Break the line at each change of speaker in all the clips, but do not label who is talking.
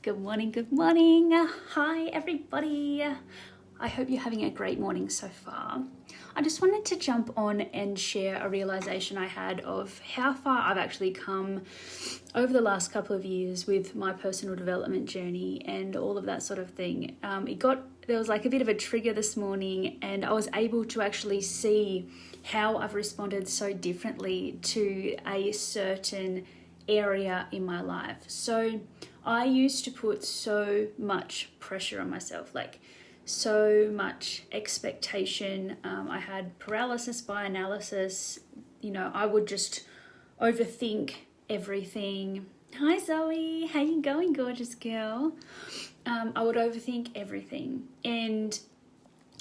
Good morning, good morning. Hi, everybody. I hope you're having a great morning so far. I just wanted to jump on and share a realization I had of how far I've actually come over the last couple of years with my personal development journey and all of that sort of thing. There was like a bit of a trigger this morning, and I was able to actually see how I've responded so differently to a certain area in my life. So I used to put so much pressure on myself, like so much expectation. I had paralysis by analysis. I would just overthink everything. Hi Zoe, how you going, gorgeous girl? I would overthink everything, and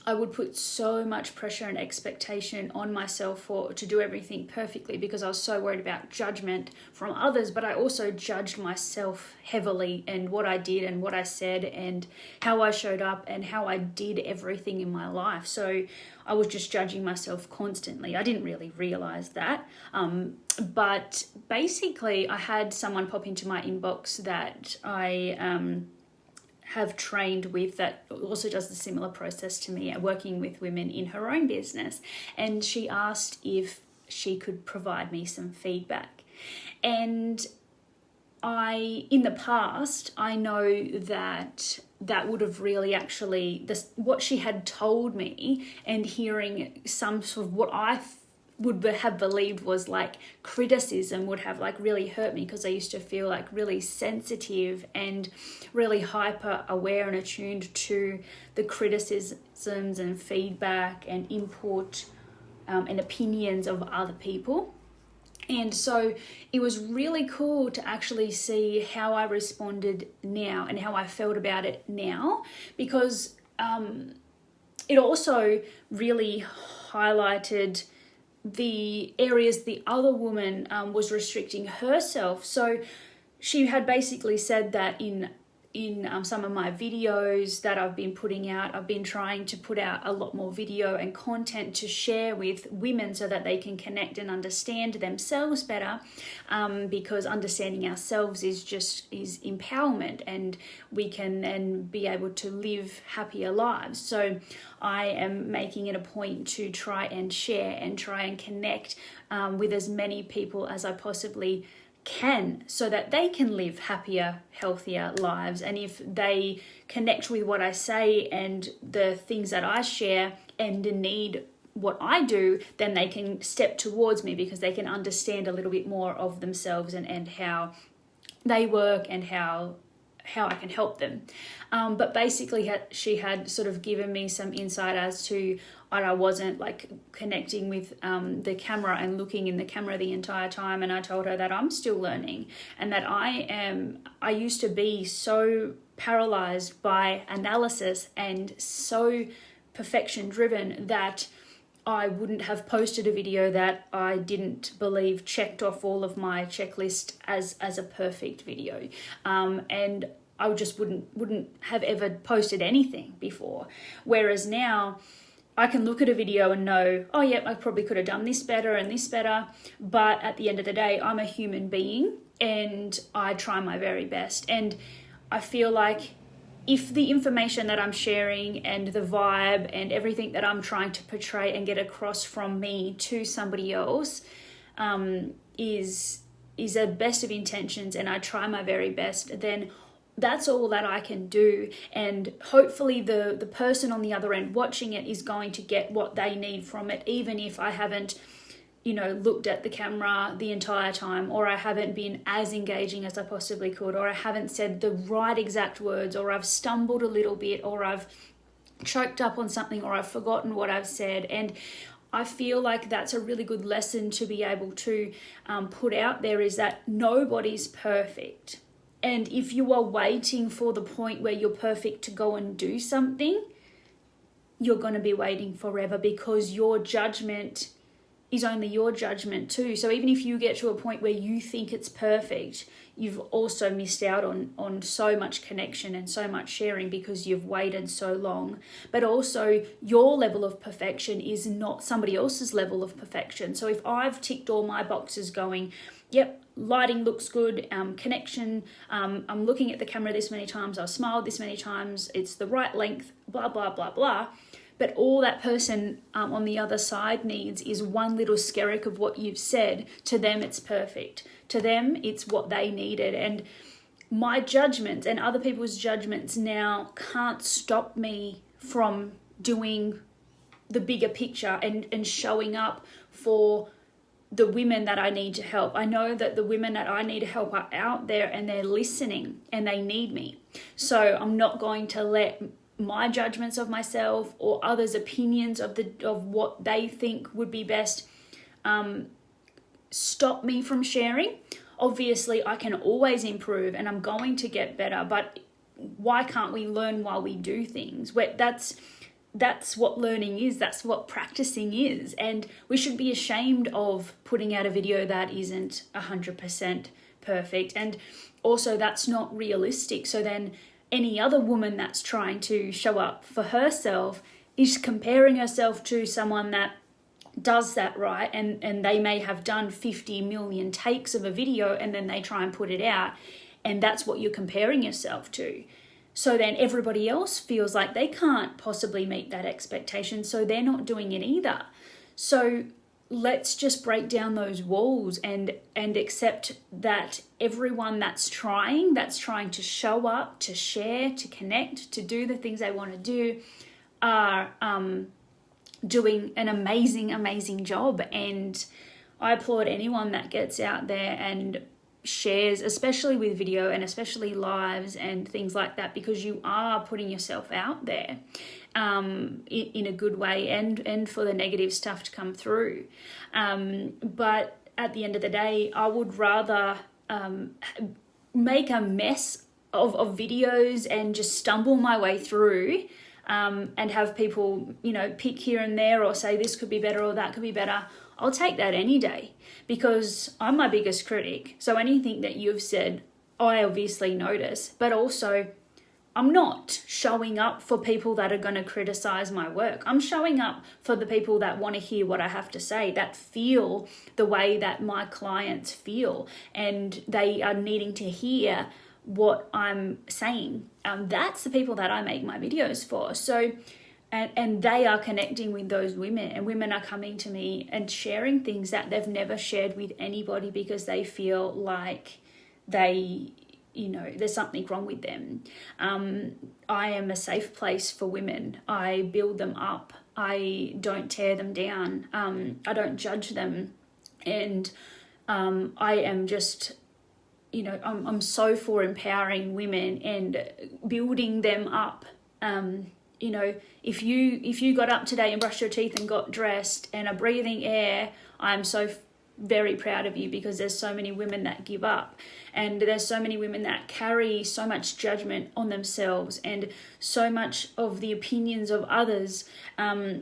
I would put so much pressure and expectation on myself to do everything perfectly because I was so worried about judgment from others, but I also judged myself heavily and what I did and what I said and how I showed up and how I did everything in my life. So I was just judging myself constantly. I didn't really realize that. But basically I had someone pop into my inbox that I have trained with that also does a similar process to me, working with women in her own business. And she asked if she could provide me some feedback. And in the past, I know that would have really actually, what she had told me and hearing some sort of what I would have believed was like criticism would have like really hurt me, because I used to feel like really sensitive and really hyper aware and attuned to the criticisms and feedback and input and opinions of other people. And so it was really cool to actually see how I responded now and how I felt about it now, because it also really highlighted the areas the other woman was restricting herself. So she had basically said that in some of my videos that I've been putting out, I've been trying to put out a lot more video and content to share with women so that they can connect and understand themselves better, because understanding ourselves is empowerment, and we can then be able to live happier lives. So I am making it a point to try and share and try and connect with as many people as I possibly can, so that they can live happier, healthier lives. And if they connect with what I say and the things that I share and need what I do, then they can step towards me, because they can understand a little bit more of themselves and how they work and how I can help them. But basically she had sort of given me some insight as to I wasn't like connecting with the camera and looking in the camera the entire time. And I told her that I'm still learning, and that I used to be so paralyzed by analysis and so perfection driven that I wouldn't have posted a video that I didn't believe checked off all of my checklist as a perfect video. And I just wouldn't have ever posted anything before. Whereas now I can look at a video and know, oh yeah, I probably could have done this better and this better. But at the end of the day, I'm a human being and I try my very best. And I feel like if the information that I'm sharing and the vibe and everything that I'm trying to portray and get across from me to somebody else is the best of intentions, and I try my very best, then that's all that I can do. And hopefully the person on the other end watching it is going to get what they need from it, even if I haven't looked at the camera the entire time, or I haven't been as engaging as I possibly could, or I haven't said the right exact words, or I've stumbled a little bit, or I've choked up on something, or I've forgotten what I've said. And I feel like that's a really good lesson to be able to put out there, is that nobody's perfect. And if you are waiting for the point where you're perfect to go and do something, you're going to be waiting forever, because your judgment is only your judgment too. So even if you get to a point where you think it's perfect, you've also missed out on so much connection and so much sharing, because you've waited so long. But also your level of perfection is not somebody else's level of perfection. So if I've ticked all my boxes going, yep, lighting looks good, connection, I'm looking at the camera this many times, I've smiled this many times, it's the right length, blah, blah, blah, blah. But all that person on the other side needs is one little skerrick of what you've said. To them, it's perfect. To them, it's what they needed. And my judgments and other people's judgments now can't stop me from doing the bigger picture and showing up for the women that I need to help. I know that the women that I need to help are out there and they're listening and they need me. So I'm not going to let my judgments of myself or others' opinions of what they think would be best stop me from sharing. Obviously, I can always improve and I'm going to get better, but why can't we learn while we do things? That's what learning is. That's what practicing is. And we should be ashamed of putting out a video that isn't 100% perfect. And also that's not realistic. So then any other woman that's trying to show up for herself is comparing herself to someone that does that right, and they may have done 50 million takes of a video and then they try and put it out, and that's what you're comparing yourself to. So then everybody else feels like they can't possibly meet that expectation, so they're not doing it either. So let's just break down those walls and accept that everyone that's trying to show up, to share, to connect, to do the things they want to do are doing an amazing job. And I applaud anyone that gets out there and shares, especially with video and especially lives and things like that, because you are putting yourself out there in a good way and for the negative stuff to come through. But at the end of the day, I would rather make a mess of videos and just stumble my way through and have people, pick here and there or say this could be better or that could be better. I'll take that any day because I'm my biggest critic. So anything that you've said, I obviously notice, but also I'm not showing up for people that are going to criticize my work. I'm showing up for the people that want to hear what I have to say, that feel the way that my clients feel, and they are needing to hear what I'm saying. That's the people that I make my videos for. So, and they are connecting with those women, and women are coming to me and sharing things that they've never shared with anybody because they feel like there's something wrong with them. I am a safe place for women. I build them up. I don't tear them down. I don't judge them. And I am just, I'm so for empowering women and building them up. If you got up today and brushed your teeth and got dressed and are breathing air, I'm so very proud of you, because there's so many women that give up, and there's so many women that carry so much judgment on themselves and so much of the opinions of others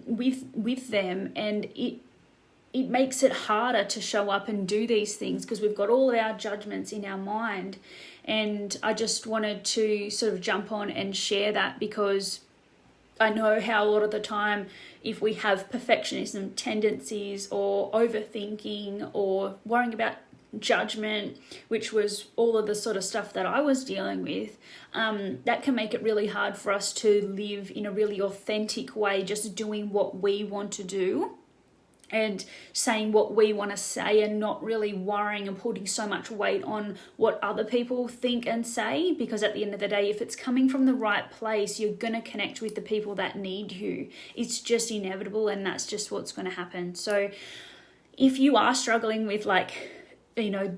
with them, and it makes it harder to show up and do these things because we've got all of our judgments in our mind. And I just wanted to sort of jump on and share that, because I know how a lot of the time, if we have perfectionism tendencies or overthinking or worrying about judgment, which was all of the sort of stuff that I was dealing with, that can make it really hard for us to live in a really authentic way, just doing what we want to do and saying what we want to say, and not really worrying and putting so much weight on what other people think and say, because at the end of the day, if it's coming from the right place, you're going to connect with the people that need you. It's just inevitable, and that's just what's going to happen. So if you are struggling with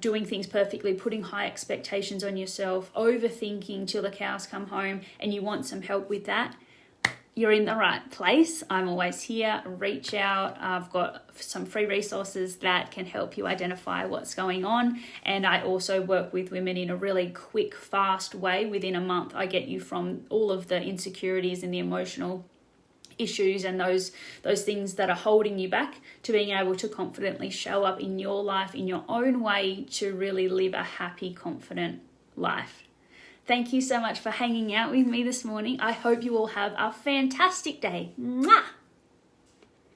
doing things perfectly, putting high expectations on yourself, overthinking till the cows come home, and you want some help with that, you're in the right place. I'm always here. Reach out. I've got some free resources that can help you identify what's going on. And I also work with women in a really quick, fast way. Within a month, I get you from all of the insecurities and the emotional issues and those things that are holding you back, to being able to confidently show up in your life in your own way to really live a happy, confident life. Thank you so much for hanging out with me this morning. I hope you all have a fantastic day. Mwah!